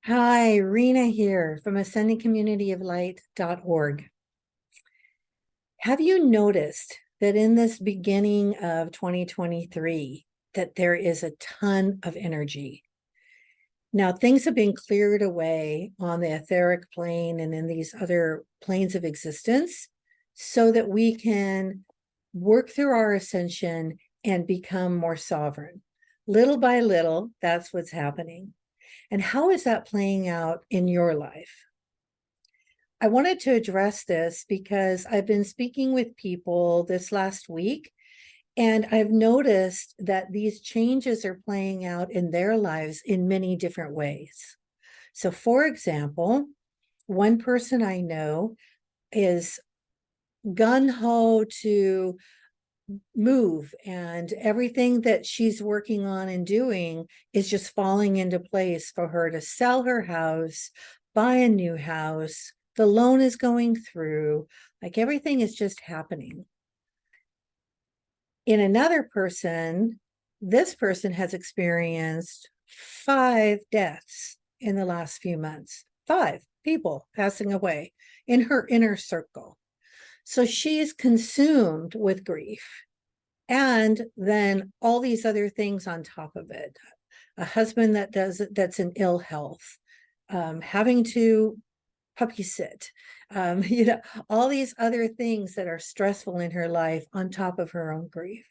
Hi, Rena here from ascendingcommunityoflight.org. Have you noticed that in this beginning of 2023 that there is a ton of energy? Now, things have been cleared away on the etheric plane and in these other planes of existence so that we can work through our ascension and become more sovereign. Little by little, that's what's happening. And how is that playing out in your life? I wanted to address this because I've been speaking with people this last week, and I've noticed that these changes are playing out in their lives in many different ways. So, for example, one person I know is gung ho to move, and everything that she's working on and doing is just falling into place for her to sell her house, buy a new house. The loan is going through, like everything is just happening. In another person, this person has experienced 5 deaths in the last few months, 5 people passing away in her inner circle. So she's consumed with grief. And then all these other things on top of it. A husband that's in ill health, having to puppy sit, all these other things that are stressful in her life on top of her own grief.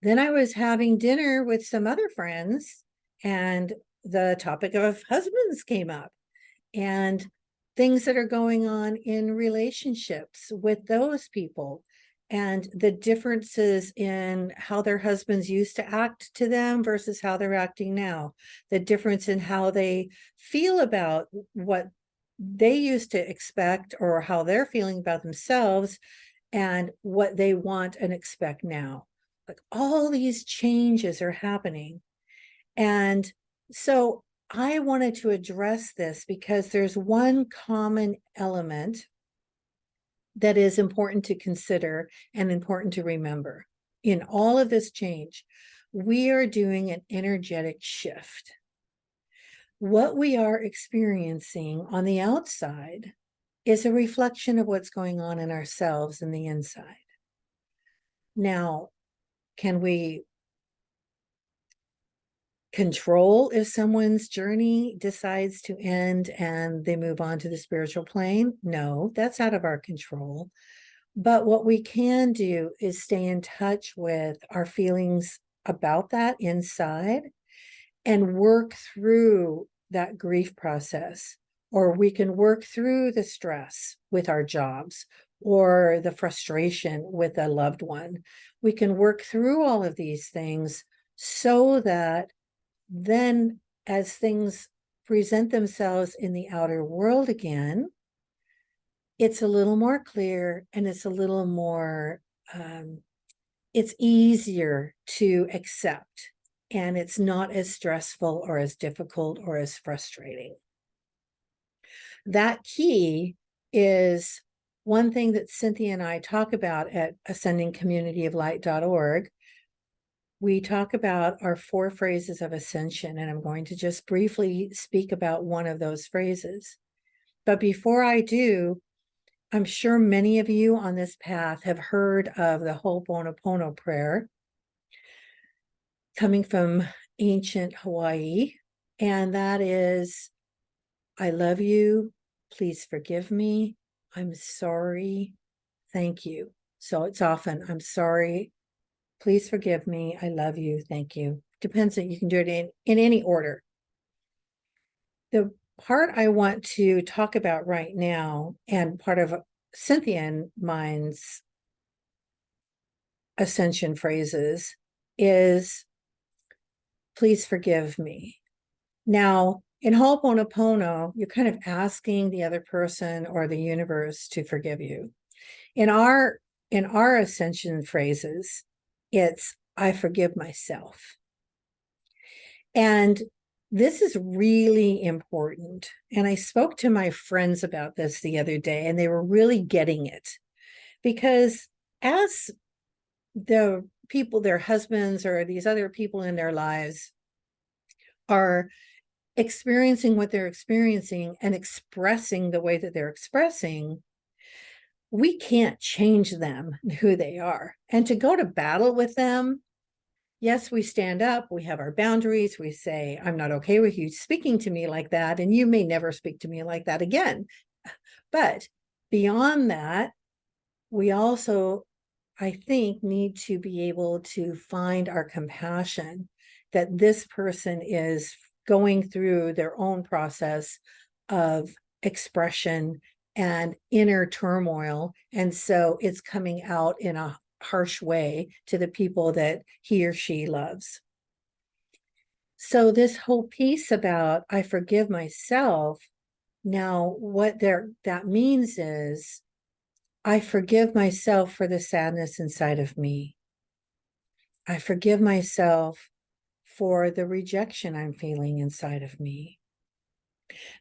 Then I was having dinner with some other friends, and the topic of husbands came up and things that are going on in relationships with those people and the differences in how their husbands used to act to them versus how they're acting now, the difference in how they feel about what they used to expect or how they're feeling about themselves and what they want and expect now. Like all these changes are happening. And so I wanted to address this because there's one common element that is important to consider and important to remember. In all of this change, we are doing an energetic shift. What we are experiencing on the outside is a reflection of what's going on in ourselves in the inside. Now, can we control if someone's journey decides to end and they move on to the spiritual plane? No, that's out of our control. But what we can do is stay in touch with our feelings about that inside and work through that grief process. Or we can work through the stress with our jobs or the frustration with a loved one. We can work through all of these things so that then as things present themselves in the outer world again, it's a little more clear and it's a little more, it's easier to accept, and it's not as stressful or as difficult or as frustrating. That key is one thing that Cynthia and I talk about at ascendingcommunityoflight.org. We talk about our 4 phrases of ascension, and I'm going to just briefly speak about one of those phrases. But before I do, I'm sure many of you on this path have heard of the Ho'oponopono prayer coming from ancient Hawaii, and that is, I love you, please forgive me, I'm sorry, thank you. So it's often, I'm sorry, please forgive me, I love you, thank you. Depends on, you can do it in any order. The part I want to talk about right now, and part of Cynthia and mine's ascension phrases, is please forgive me. Now, in Ho'oponopono, you're kind of asking the other person or the universe to forgive you. In our ascension phrases, it's I forgive myself. And this is really important. And I spoke to my friends about this the other day, and they were really getting it. Because as the people, their husbands or these other people in their lives are experiencing what they're experiencing and expressing the way that they're expressing, we can't change them, who they are. And to go to battle with them, yes, we stand up, we have our boundaries, we say, I'm not okay with you speaking to me like that, and you may never speak to me like that again. But beyond that, we also, I think, need to be able to find our compassion that this person is going through their own process of expression and inner turmoil. And so it's coming out in a harsh way to the people that he or she loves. So this whole piece about I forgive myself, now what that means is I forgive myself for the sadness inside of me. I forgive myself for the rejection I'm feeling inside of me.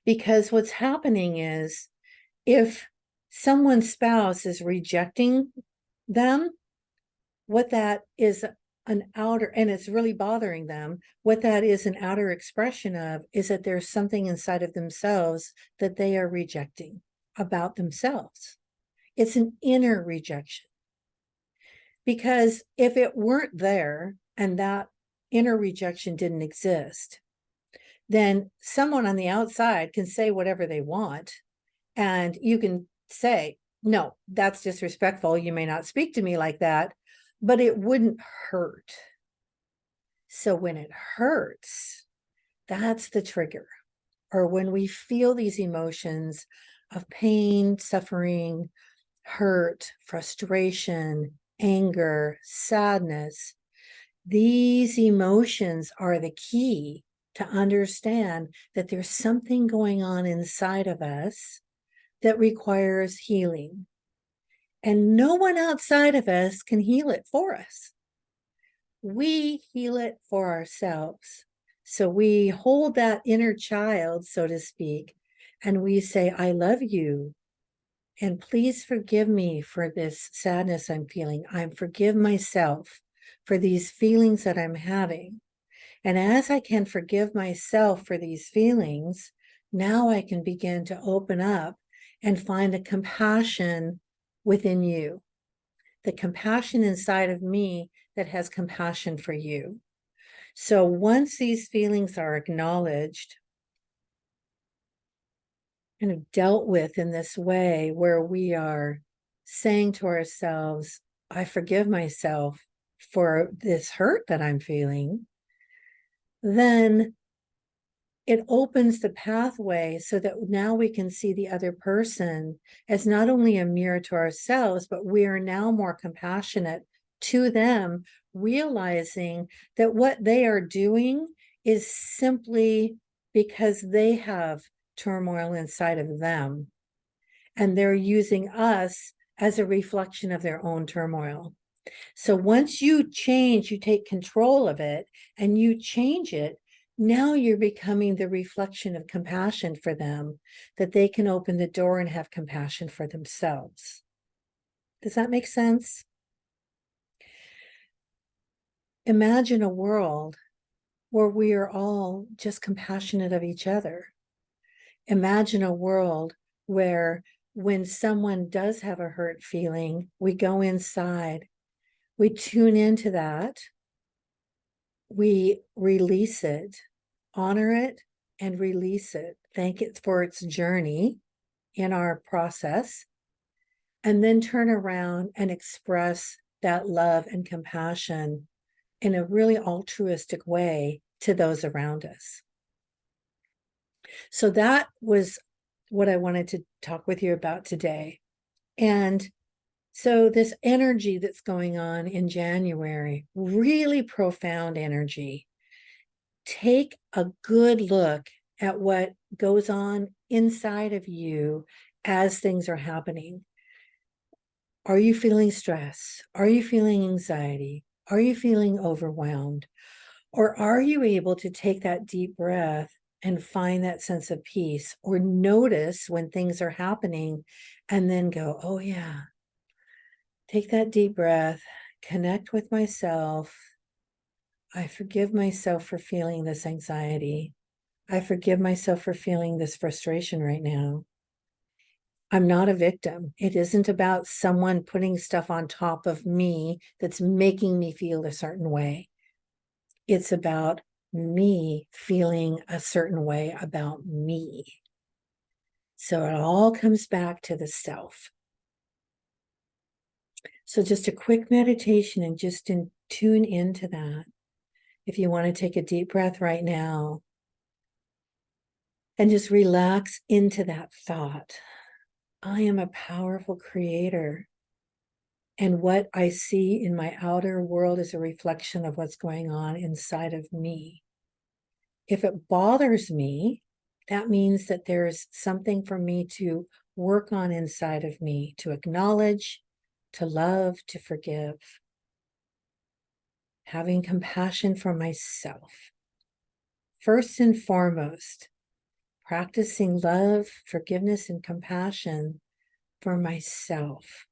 Because what's happening is if someone's spouse is rejecting them, what that is an outer, and it's really bothering them, what that is an outer expression of is that there's something inside of themselves that they are rejecting about themselves. It's an inner rejection. Because if it weren't there and that inner rejection didn't exist, then someone on the outside can say whatever they want. And you can say, no, that's disrespectful. You may not speak to me like that, but it wouldn't hurt. So when it hurts, that's the trigger. Or when we feel these emotions of pain, suffering, hurt, frustration, anger, sadness, these emotions are the key to understand that there's something going on inside of us that requires healing. And no one outside of us can heal it for us. We heal it for ourselves. So we hold that inner child, so to speak, and we say, I love you. And please forgive me for this sadness I'm feeling. I forgive myself for these feelings that I'm having. And as I can forgive myself for these feelings, now I can begin to open up and find a compassion within you, the compassion inside of me that has compassion for you. So once these feelings are acknowledged and dealt with in this way, where we are saying to ourselves, I forgive myself for this hurt that I'm feeling, then it opens the pathway so that now we can see the other person as not only a mirror to ourselves, but we are now more compassionate to them, realizing that what they are doing is simply because they have turmoil inside of them. And they're using us as a reflection of their own turmoil. So once you change, you take control of it and you change it, now you're becoming the reflection of compassion for them, that they can open the door and have compassion for themselves. Does that make sense? Imagine a world where we are all just compassionate of each other. Imagine a world where when someone does have a hurt feeling, we go inside, we tune into that, we release it, honor it, and release it. Thank it for its journey in our process, and then turn around and express that love and compassion in a really altruistic way to those around us. So that was what I wanted to talk with you about today. And so this energy that's going on in January, really profound energy. Take a good look at what goes on inside of you as things are happening. Are you feeling stress? Are you feeling anxiety? Are you feeling overwhelmed? Or are you able to take that deep breath and find that sense of peace, or notice when things are happening and then go, oh yeah, take that deep breath, connect with myself. I forgive myself for feeling this anxiety. I forgive myself for feeling this frustration right now. I'm not a victim. It isn't about someone putting stuff on top of me that's making me feel a certain way. It's about me feeling a certain way about me. So it all comes back to the self. So just a quick meditation and just tune into that. If you want to take a deep breath right now and just relax into that thought. I am a powerful creator. And what I see in my outer world is a reflection of what's going on inside of me. If it bothers me, that means that there's something for me to work on inside of me, to acknowledge, to love, to forgive. Having compassion for myself. First and foremost, practicing love, forgiveness, and compassion for myself.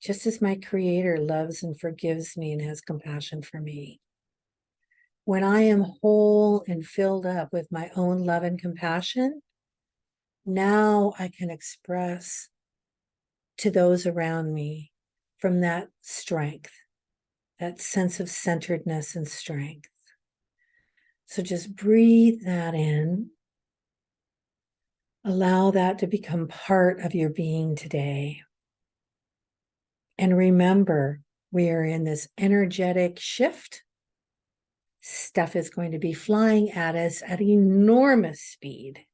Just as my Creator loves and forgives me and has compassion for me. When I am whole and filled up with my own love and compassion, now I can express to those around me from that strength, that sense of centeredness and strength. So just breathe that in. Allow that to become part of your being today. And remember, we are in this energetic shift. Stuff is going to be flying at us at enormous speed.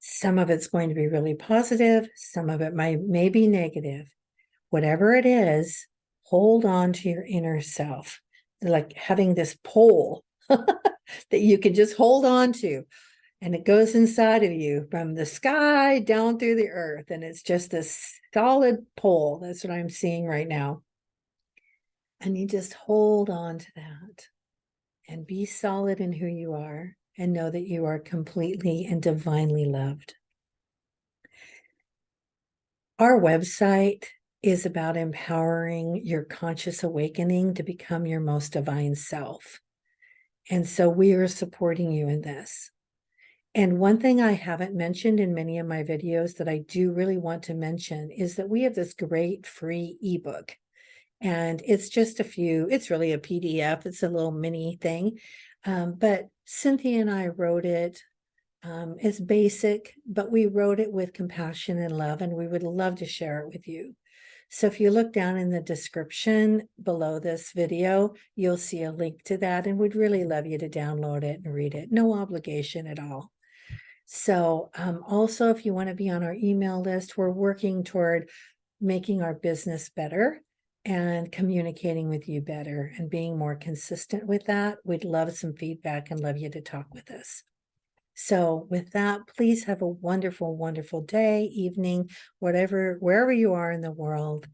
Some of it's going to be really positive. Some of it may be negative. Whatever it is, hold on to your inner self. Like having this pole that you can just hold on to. And it goes inside of you from the sky down through the earth. And it's just this solid pole. That's what I'm seeing right now. And you just hold on to that and be solid in who you are and know that you are completely and divinely loved. Our website is about empowering your conscious awakening to become your most divine self. And so we are supporting you in this. And one thing I haven't mentioned in many of my videos that I do really want to mention is that we have this great free ebook. And it's just it's really a PDF. It's a little mini thing. But Cynthia and I wrote it. It's basic, but we wrote it with compassion and love, and we would love to share it with you. So if you look down in the description below this video, you'll see a link to that, and we'd really love you to download it and read it. No obligation at all. So also, if you want to be on our email list, we're working toward making our business better and communicating with you better and being more consistent with that. We'd love some feedback and love you to talk with us. So with that, please have a wonderful, wonderful day, evening, wherever you are in the world,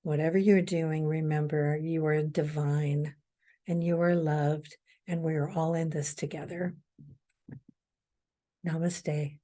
whatever you're doing, remember you are divine and you are loved and we are all in this together. Namaste.